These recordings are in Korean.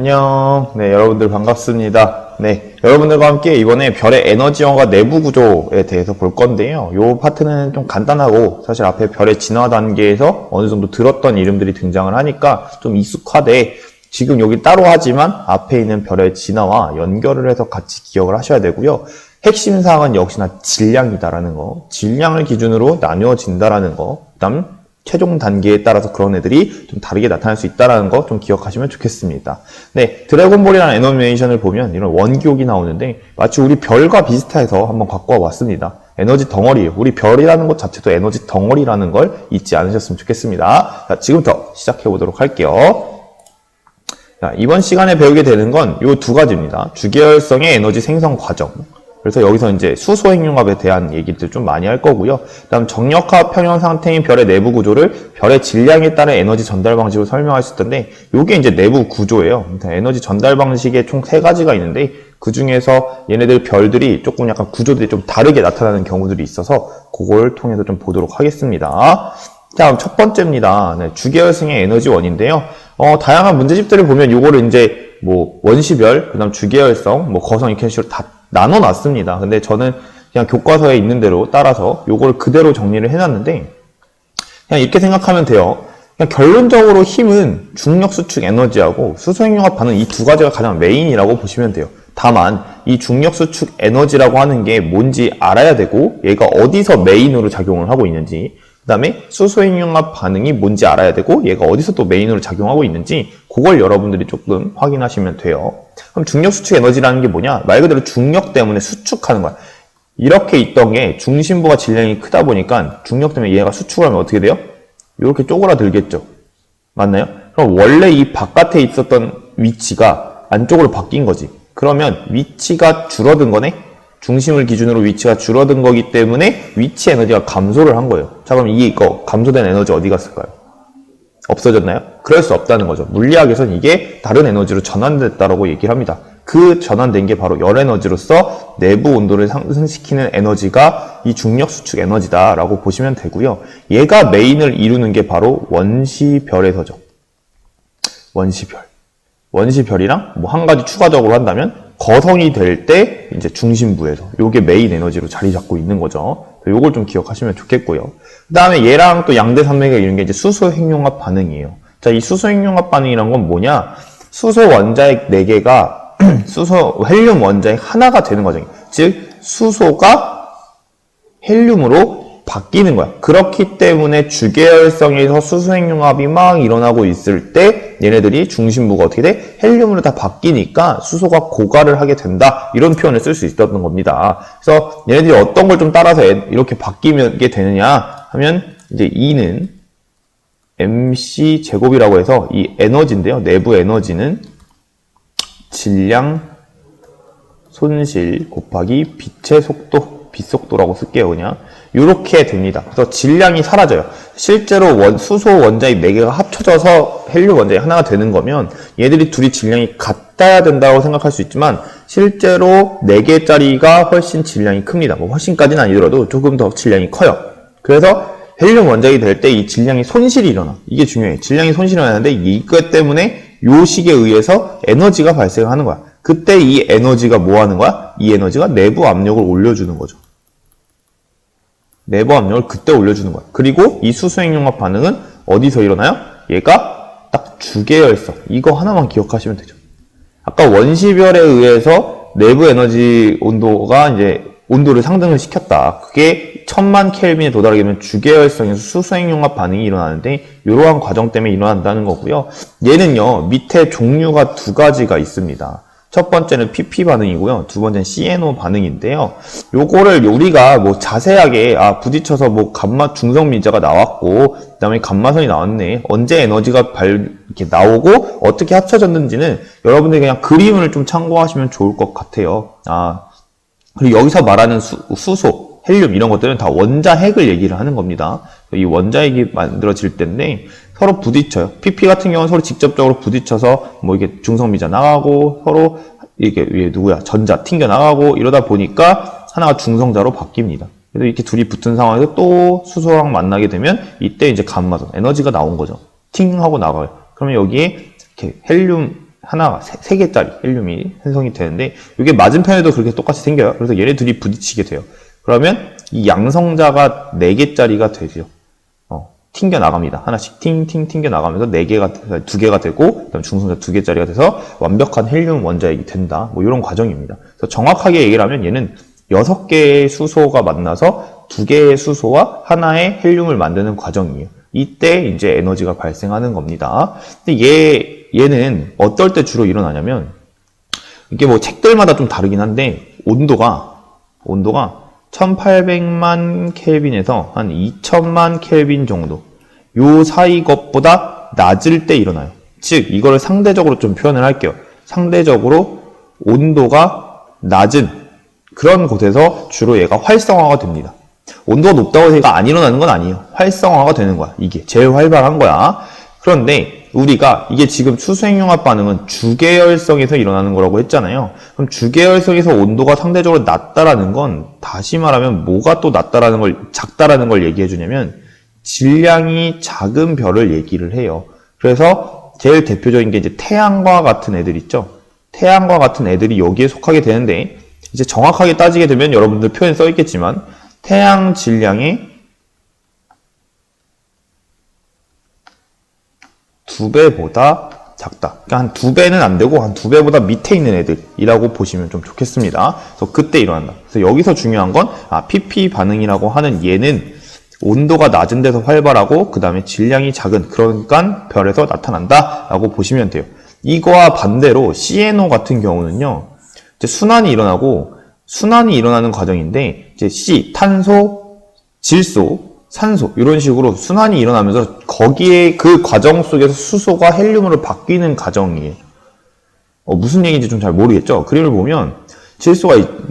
안녕. 네, 여러분들 반갑습니다. 네, 여러분들과 함께 이번에 별의 에너지원과 내부 구조에 대해서 볼 건데요. 이 파트는 좀 간단하고 사실 앞에 별의 진화 단계에서 어느 정도 들었던 이름들이 등장을 하니까 좀 익숙하되 지금 여기 따로 하지만 앞에 있는 별의 진화와 연결을 해서 같이 기억을 하셔야 되고요. 핵심 사항은 역시나 질량이다라는 거, 질량을 기준으로 나뉘어진다라는 거, 그다음 최종 단계에 따라서 그런 애들이 좀 다르게 나타날 수 있다는 거 좀 기억하시면 좋겠습니다. 네, 드래곤볼이라는 애니메이션을 보면 이런 원기옥이 나오는데 마치 우리 별과 비슷해서 한번 갖고 와봤습니다. 에너지 덩어리예요. 우리 별이라는 것 자체도 에너지 덩어리라는 걸 잊지 않으셨으면 좋겠습니다. 자, 지금부터 시작해 보도록 할게요. 자, 이번 시간에 배우게 되는 건 이 두 가지입니다. 주계열성의 에너지 생성 과정. 그래서 여기서 이제 수소핵융합에 대한 얘기들 좀 많이 할 거고요. 그다음 정력화 평형 상태인 별의 내부 구조를 별의 질량에 따른 에너지 전달 방식으로 설명할 수 있던데, 요게 이제 내부 구조예요. 에너지 전달 방식에 총 3가지가 있는데, 그 중에서 얘네들 별들이 조금 약간 구조들이 좀 다르게 나타나는 경우들이 있어서 그걸 통해서 좀 보도록 하겠습니다. 자, 첫 번째입니다. 네, 주계열성의 에너지원인데요. 다양한 문제집들을 보면 요거를 이제 뭐 원시별, 그다음 주계열성, 뭐 거성 이렇게 식으로 다 나눠놨습니다. 근데 저는 그냥 교과서에 있는 대로 따라서 요걸 그대로 정리를 해놨는데, 그냥 이렇게 생각하면 돼요. 그냥 결론적으로 힘은 중력 수축 에너지하고 수소핵융합 반응 이 두 가지가 가장 메인이라고 보시면 돼요. 다만 이 중력 수축 에너지라고 하는 게 뭔지 알아야 되고, 얘가 어디서 메인으로 작용을 하고 있는지, 그 다음에 수소핵융합 반응이 뭔지 알아야 되고, 얘가 어디서 또 메인으로 작용하고 있는지, 그걸 여러분들이 조금 확인하시면 돼요. 그럼 중력 수축 에너지라는 게 뭐냐? 말 그대로 중력 때문에 수축하는 거야. 이렇게 있던 게 중심부가 질량이 크다 보니까 중력 때문에 얘가 수축을 하면 어떻게 돼요? 이렇게 쪼그라들겠죠. 맞나요? 그럼 원래 이 바깥에 있었던 위치가 안쪽으로 바뀐 거지. 그러면 위치가 줄어든 거네? 중심을 기준으로 위치가 줄어든 거기 때문에 위치 에너지가 감소를 한 거예요. 자, 그럼 이거 감소된 에너지 어디 갔을까요? 없어졌나요? 그럴 수 없다는 거죠. 물리학에서는 이게 다른 에너지로 전환됐다라고 얘기를 합니다. 그 전환된 게 바로 열 에너지로서 내부 온도를 상승시키는 에너지가 이 중력 수축 에너지다라고 보시면 되고요. 얘가 메인을 이루는 게 바로 원시별에서죠. 원시별. 원시별이랑 뭐 한 가지 추가적으로 한다면 거성이 될 때 이제 중심부에서 요게 메인 에너지로 자리 잡고 있는 거죠. 요걸 좀 기억하시면 좋겠고요. 그 다음에 얘랑 또 양대 산맥을 이룬 게 이제 수소핵융합 반응이에요. 자, 이 수소핵융합 반응이란 건 뭐냐? 수소 원자핵 4개가 수소 헬륨 원자핵 하나가 되는 과정이에요. 즉 수소가 헬륨으로 바뀌는 거야. 그렇기 때문에 주계열성에서 수소핵융합이 막 일어나고 있을 때 얘네들이 중심부가 어떻게 돼? 헬륨으로 다 바뀌니까 수소가 고갈을 하게 된다. 이런 표현을 쓸 수 있었던 겁니다. 그래서 얘네들이 어떤 걸 좀 따라서 이렇게 바뀌게 되느냐 하면 이제 E는 MC 제곱이라고 해서 이 에너지인데요. 내부 에너지는 질량 손실 곱하기 빛의 속도, 빛속도라고 쓸게요, 그냥. 이렇게 됩니다. 그래서 질량이 사라져요. 실제로 수소 원자핵 4개가 합쳐져서 헬륨 원자핵 하나가 되는 거면 얘들이 둘이 질량이 같아야 된다고 생각할 수 있지만 실제로 4개짜리가 훨씬 질량이 큽니다. 뭐 훨씬까지는 아니더라도 조금 더 질량이 커요. 그래서 헬륨 원자핵이 될 때 이 질량이 손실이 일어나. 이게 중요해요. 질량이 손실이 일어나는데 이것 때문에 요식에 의해서 에너지가 발생하는 거야. 그때 이 에너지가 뭐 하는 거야? 이 에너지가 내부 압력을 올려주는 거죠. 내부 압력을 그때 올려주는 거야. 그리고 이 수소핵융합 반응은 어디서 일어나요? 얘가 딱 주계열성. 이거 하나만 기억하시면 되죠. 아까 원시별에 의해서 내부 에너지 온도가 이제 온도를 상승을 시켰다. 그게 1000만 켈빈에 도달하게 되면 주계열성에서 수소핵융합 반응이 일어나는데 이러한 과정 때문에 일어난다는 거고요. 얘는요, 밑에 종류가 2가지가 있습니다. 첫 번째는 PP 반응이고요. 두 번째는 CNO 반응인데요. 요거를 우리가 뭐 자세하게 부딪혀서 뭐 중성 미자가 나왔고 그다음에 감마선이 나왔네. 언제 에너지가 이렇게 나오고 어떻게 합쳐졌는지는 여러분들이 그냥 그림을 좀 참고하시면 좋을 것 같아요. 그리고 여기서 말하는 수소, 헬륨 이런 것들은 다 원자핵을 얘기를 하는 겁니다. 이 원자핵이 만들어질 때인데 서로 부딪혀요. PP 같은 경우는 서로 직접적으로 부딪혀서 뭐 이게 중성미자 나가고 서로 이게 누구야 전자 튕겨 나가고 이러다 보니까 하나가 중성자로 바뀝니다. 그래서 이렇게 둘이 붙은 상황에서 또 수소랑 만나게 되면 이때 이제 감마선 에너지가 나온 거죠. 팅 하고 나가요. 그러면 여기에 이렇게 하나가 세 개짜리 헬륨이 생성이 되는데 이게 맞은편에도 그렇게 똑같이 생겨요. 그래서 얘네 둘이 부딪히게 돼요. 그러면 이 양성자가 4개짜리가 되죠. 튕겨 나갑니다. 하나씩 팅팅 튕겨 나가면서 2개가 되고 그다음 중성자 2개짜리가 돼서 완벽한 헬륨 원자액이 된다. 뭐 이런 과정입니다. 그래서 정확하게 얘기를 하면 얘는 6개의 수소가 만나서 2개의 수소와 하나의 헬륨을 만드는 과정이에요. 이때 이제 에너지가 발생하는 겁니다. 근데 얘는 어떨 때 주로 일어나냐면 이게 뭐 책들마다 좀 다르긴 한데 온도가 1800만 켈빈에서 한 2000만 켈빈 정도 요 사이 것보다 낮을 때 일어나요. 즉 이거를 상대적으로 좀 표현을 할게요. 상대적으로 온도가 낮은 그런 곳에서 주로 얘가 활성화가 됩니다. 온도가 높다고 해서 얘가 안 일어나는 건 아니에요. 활성화가 되는 거야. 이게 제일 활발한 거야. 그런데 우리가 이게 지금 수소행용합 반응은 주계열성에서 일어나는 거라고 했잖아요. 그럼 주계열성에서 온도가 상대적으로 낮다라는 건 다시 말하면 뭐가 또 작다라는 걸 얘기해 주냐면 질량이 작은 별을 얘기를 해요. 그래서 제일 대표적인 게 이제 태양과 같은 애들 있죠. 태양과 같은 애들이 여기에 속하게 되는데 이제 정확하게 따지게 되면 여러분들 표현 써 있겠지만 태양 질량의 2배보다 작다. 그러니까 한 2배는 안 되고 한 2배보다 밑에 있는 애들이라고 보시면 좀 좋겠습니다. 그래서 그때 일어난다. 그래서 여기서 중요한 건 PP 반응이라고 하는 얘는 온도가 낮은 데서 활발하고 그 다음에 질량이 작은 그러니까 별에서 나타난다 라고 보시면 돼요. 이거와 반대로 CNO 같은 경우는요. 이제 순환이 일어나는 과정인데 이제 C, 탄소, 질소, 산소 이런 식으로 순환이 일어나면서 거기에 그 과정 속에서 수소가 헬륨으로 바뀌는 과정이에요. 무슨 얘기인지 좀 잘 모르겠죠? 그림을 보면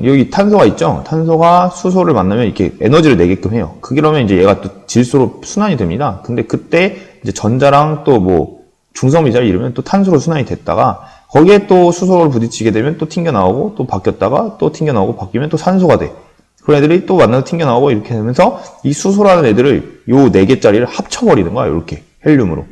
여기 탄소가 있죠? 탄소가 수소를 만나면 이렇게 에너지를 내게끔 해요. 그러면 이제 얘가 또 질소로 순환이 됩니다. 근데 그때 이제 전자랑 또 뭐 중성미자를 이루면 또 탄소로 순환이 됐다가 거기에 또 수소를 부딪히게 되면 또 튕겨 나오고 또 바뀌었다가 또 튕겨 나오고 바뀌면 또 산소가 돼. 그런 애들이 또 만나서 튕겨 나오고 이렇게 되면서 이 수소라는 애들을 요 4개짜리를 합쳐버리는 거야. 이렇게 헬륨으로.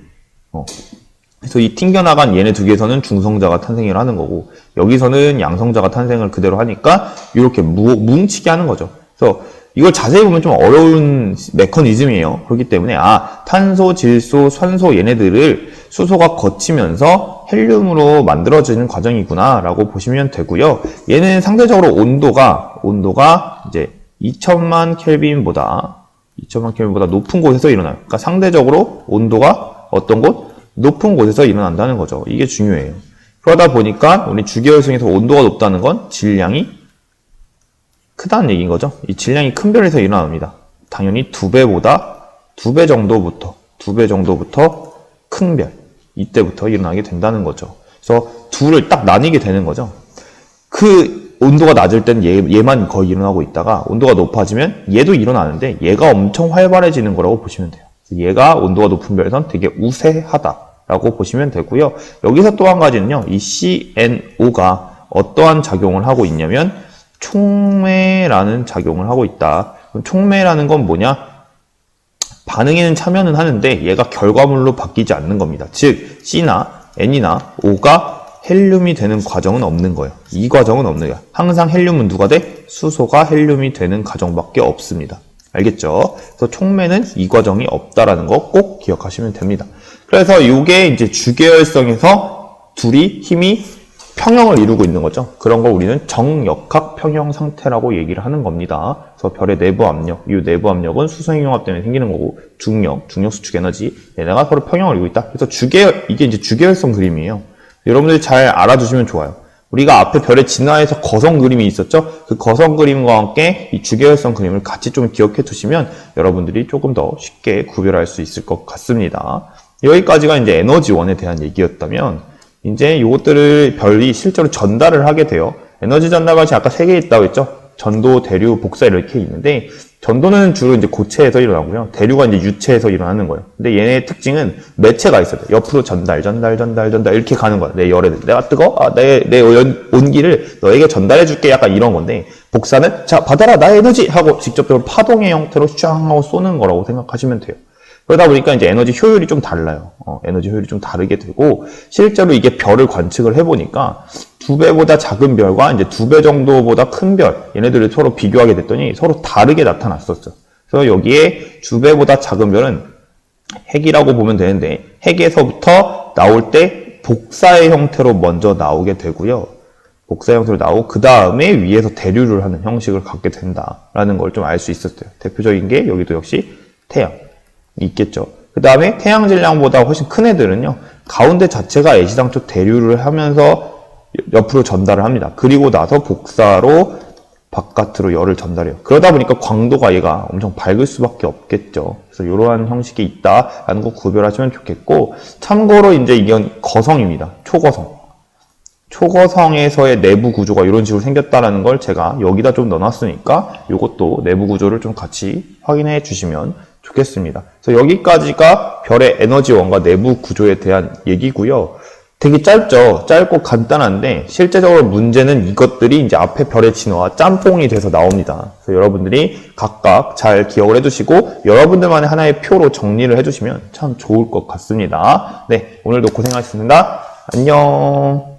그래서 이 튕겨나간 얘네 2개에서는 중성자가 탄생을 하는 거고 여기서는 양성자가 탄생을 그대로 하니까 이렇게 뭉치게 하는 거죠. 그래서 이걸 자세히 보면 좀 어려운 메커니즘이에요. 그렇기 때문에 탄소, 질소, 산소 얘네들을 수소가 거치면서 헬륨으로 만들어지는 과정이구나 라고 보시면 되고요. 얘는 상대적으로 온도가 이제 2000만 켈빈보다 높은 곳에서 일어나요. 그러니까 상대적으로 온도가 어떤 곳? 높은 곳에서 일어난다는 거죠. 이게 중요해요. 그러다 보니까 우리 주계열성에서 온도가 높다는 건 질량이 크다는 얘기인 거죠. 이 질량이 큰 별에서 일어납니다. 당연히 2배 정도부터 큰 별. 이때부터 일어나게 된다는 거죠. 그래서 둘을 딱 나뉘게 되는 거죠. 그 온도가 낮을 땐 얘만 거의 일어나고 있다가 온도가 높아지면 얘도 일어나는데 얘가 엄청 활발해지는 거라고 보시면 돼요. 얘가 온도가 높은 별에선 되게 우세하다라고 보시면 되고요. 여기서 또 한 가지는요. 이 CNO가 어떠한 작용을 하고 있냐면 촉매라는 작용을 하고 있다. 그럼 촉매라는 건 뭐냐? 반응에는 참여는 하는데 얘가 결과물로 바뀌지 않는 겁니다. 즉 C나 N이나 O가 헬륨이 되는 과정은 없는 거예요. 이 과정은 없는 거예요. 항상 헬륨은 누가 돼? 수소가 헬륨이 되는 과정밖에 없습니다. 알겠죠? 그래서 촉매는 이 과정이 없다라는 거 꼭 기억하시면 됩니다. 그래서 이게 이제 주계열성에서 둘이 힘이 평형을 이루고 있는 거죠. 그런 걸 우리는 정역학 평형 상태라고 얘기를 하는 겁니다. 그래서 별의 내부 압력, 이 내부 압력은 수소행용합 때문에 생기는 거고 중력 수축 에너지 얘네가 서로 평형을 이루고 있다. 그래서 이게 이제 주계열성 그림이에요. 여러분들이 잘 알아두시면 좋아요. 우리가 앞에 별의 진화에서 거성 그림이 있었죠? 그 거성 그림과 함께 이 주계열성 그림을 같이 좀 기억해 두시면 여러분들이 조금 더 쉽게 구별할 수 있을 것 같습니다. 여기까지가 이제 에너지원에 대한 얘기였다면 이제 이것들을 별이 실제로 전달을 하게 돼요. 에너지 전달 방식이 아까 3개 있다고 했죠? 전도, 대류, 복사 이렇게 있는데 전도는 주로 이제 고체에서 일어나고요. 대류가 이제 유체에서 일어나는 거예요. 근데 얘네의 특징은 매체가 있어요. 옆으로 전달 이렇게 가는 거야. 내 열에 내가 뜨거? 내 온기를 너에게 전달해 줄게. 약간 이런 건데 복사는 자 받아라 나의 에너지 하고 직접적으로 파동의 형태로 쫙 하고 쏘는 거라고 생각하시면 돼요. 그러다 보니까 이제 에너지 효율이 좀 달라요. 에너지 효율이 좀 다르게 되고, 실제로 이게 별을 관측을 해보니까 2배보다 작은 별과 이제 2배 정도보다 큰 별, 얘네들을 서로 비교하게 됐더니 서로 다르게 나타났었죠. 그래서 여기에 2배보다 작은 별은 핵이라고 보면 되는데, 핵에서부터 나올 때 복사의 형태로 먼저 나오게 되고요. 복사 형태로 나오고 그 다음에 위에서 대류를 하는 형식을 갖게 된다라는 걸 좀 알 수 있었어요. 대표적인 게 여기도 역시 태양이 있겠죠. 그 다음에 태양 질량보다 훨씬 큰 애들은요, 가운데 자체가 애시당초 대류를 하면서 옆으로 전달을 합니다. 그리고 나서 복사로 바깥으로 열을 전달해요. 그러다 보니까 광도가 얘가 엄청 밝을 수밖에 없겠죠. 그래서 이러한 형식이 있다라는 거 구별하시면 좋겠고, 참고로 이제 이건 거성입니다. 초거성. 초거성에서의 내부 구조가 이런 식으로 생겼다라는 걸 제가 여기다 좀 넣어놨으니까 이것도 내부 구조를 좀 같이 확인해 주시면 좋겠습니다. 그래서 여기까지가 별의 에너지원과 내부 구조에 대한 얘기고요. 되게 짧죠? 짧고 간단한데 실제적으로 문제는 이것들이 이제 앞에 별의 진화와 짬뽕이 돼서 나옵니다. 그래서 여러분들이 각각 잘 기억을 해두시고 여러분들만의 하나의 표로 정리를 해주시면 참 좋을 것 같습니다. 네, 오늘도 고생하셨습니다. 안녕.